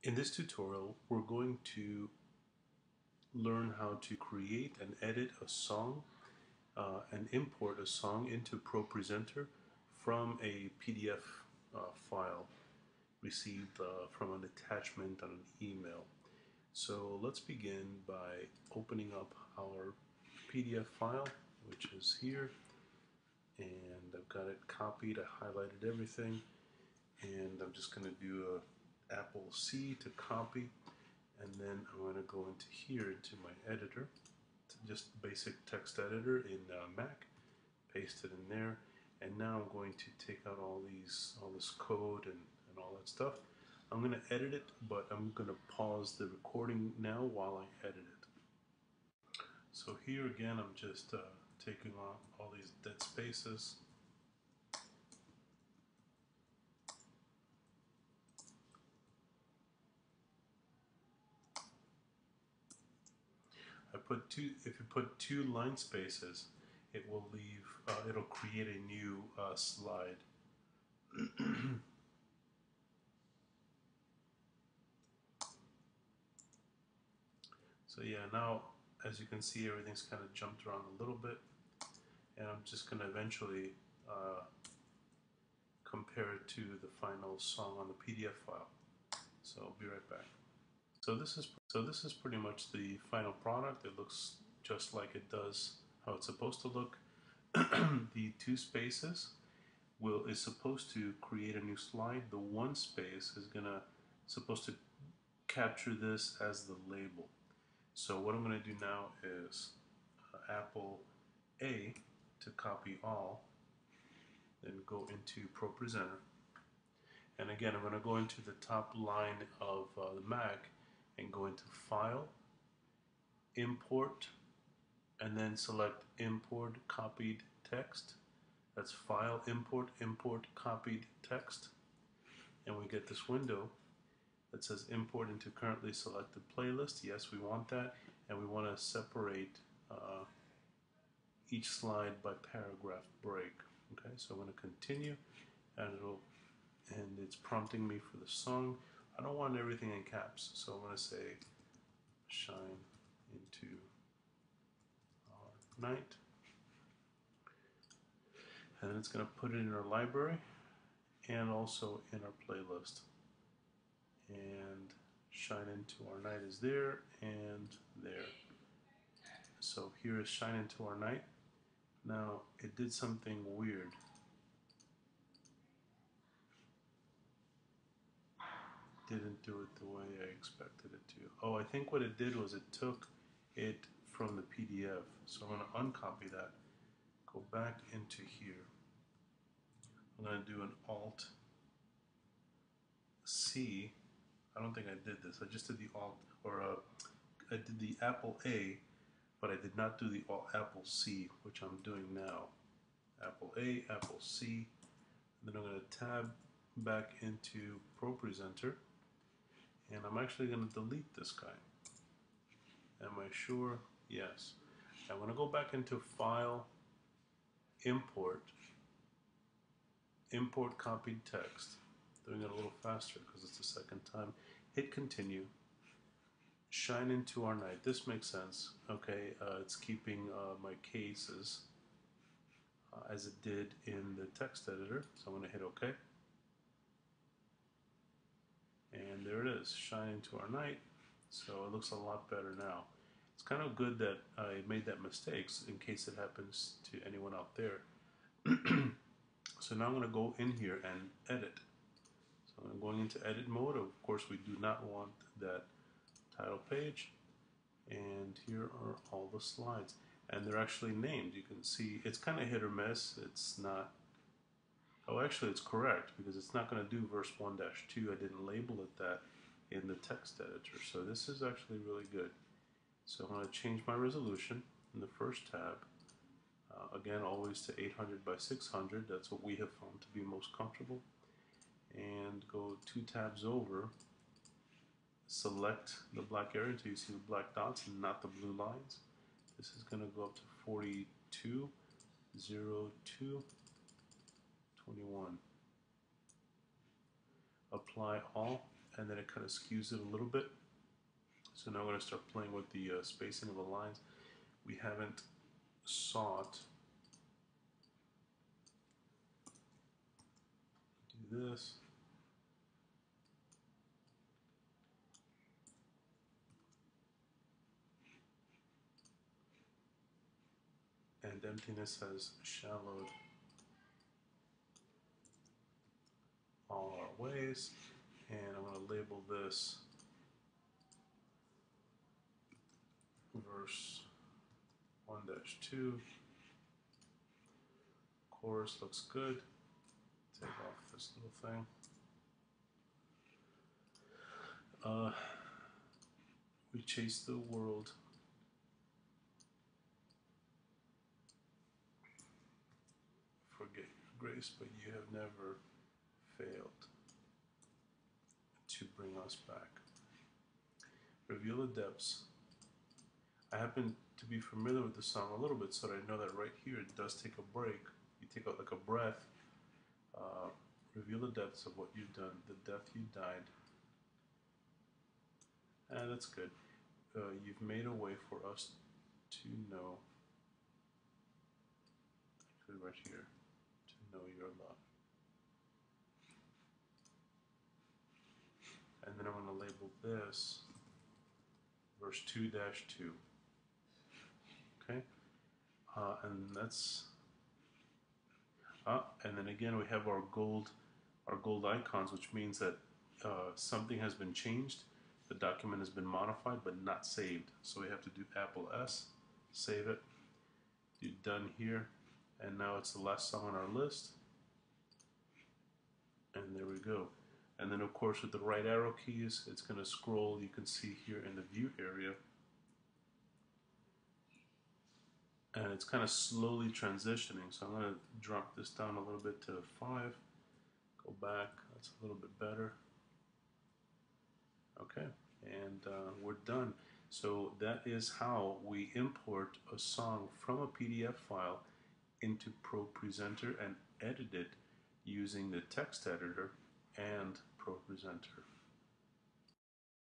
In this tutorial, we're going to learn how to create and edit a song and import a song into ProPresenter from a PDF file received from an attachment on an email. So let's begin by opening up our PDF file, which is here, and I've got it copied. I highlighted everything, and I'm just going to do a Apple C to copy, and then I'm going to go into here into my editor, just basic text editor in Mac, paste it in there, and now I'm going to take out all this code and all that stuff. I'm going to edit it, but I'm going to pause the recording now while I edit it. So here again, I'm just taking off all these dead spaces. If you put two line spaces, it will leave, it'll create a new slide. So yeah, now as you can see, everything's kind of jumped around a little bit, and I'm just going to eventually compare it to the final song on the PDF file. So I'll be right back. So this is pretty much the final product. It looks just like it does how it's supposed to look. The two spaces is supposed to create a new slide. The one space is supposed to capture this as the label. So what I'm going to do now is Apple A to copy all, then go into ProPresenter, and again I'm going to go into the top line of the Mac and go into File, Import, and then select Import Copied Text. That's File, Import, Import Copied Text, and we get this window that says Import into Currently Selected Playlist. Yes, we want that, and we want to separate each slide by paragraph break. Okay, so I'm going to continue, and it's prompting me for the song. I don't want everything in caps, so I'm going to say shine into our night, and then it's going to put it in our library and also in our playlist. And shine into our night is there and there. So here is shine into our night. Now it did something weird. Didn't do it the way I expected it to. Oh, I think what it did was it took it from the PDF. So I'm going to uncopy that, go back into here. I'm going to do an Alt C. I don't think I did this. I just did the Alt, or I did the Apple A, but I did not do the Apple C, which I'm doing now. Apple A, Apple C. And then I'm going to tab back into ProPresenter, and I'm actually going to delete this guy. Am I sure? Yes. I'm going to go back into File, Import, Import Copied Text. Doing it a little faster because it's the second time. Hit Continue. Shine into our night. This makes sense. Okay, it's keeping my cases as it did in the text editor. So I'm going to hit OK. And there it is, shine into our night. So it looks a lot better now. It's kind of good that I made that mistake in case it happens to anyone out there. So now I'm going to go in here and edit. So I'm going into edit mode. Of course, we do not want that title page. And here are all the slides. And they're actually named. You can see it's kind of hit or miss. It's not. Oh, actually, it's correct because it's not going to do verse 1-2. I didn't label it that in the text editor. So this is actually really good. So I'm going to change my resolution in the first tab. Again, always to 800 by 600. That's what we have found to be most comfortable. And go 2 tabs over. Select the black area until you see the black dots and not the blue lines. This is going to go up to 42, 02, 21. Apply all, and then it kind of skews it a little bit. So now I'm going to start playing with the spacing of the lines. We haven't sought. Do this. And emptiness has shallowed all our ways. And I'm going to label this verse 1-2. Chorus looks good. Take off this little thing. We chase the world. Forget your grace, but you have never failed to bring us back. Reveal the depths. I happen to be familiar with the song a little bit, so that I know that right here it does take a break. You take out like a breath. Reveal the depths of what you've done, the death you died. And that's good. You've made a way for us to know, actually right here, to know your love. And then I'm going to label this verse 2-2. Okay? And that's, and then again we have our gold icons, which means that something has been changed. The document has been modified but not saved. So we have to do Apple S, save it, do done here, and now it's the last song on our list. And there we go. And then of course with the right arrow keys, it's going to scroll. You can see here in the view area. And it's kind of slowly transitioning. So I'm going to drop this down a little bit to 5. Go back. That's a little bit better. Okay, and we're done. So that is how we import a song from a PDF file into ProPresenter and edit it using the text editor and ProPresenter.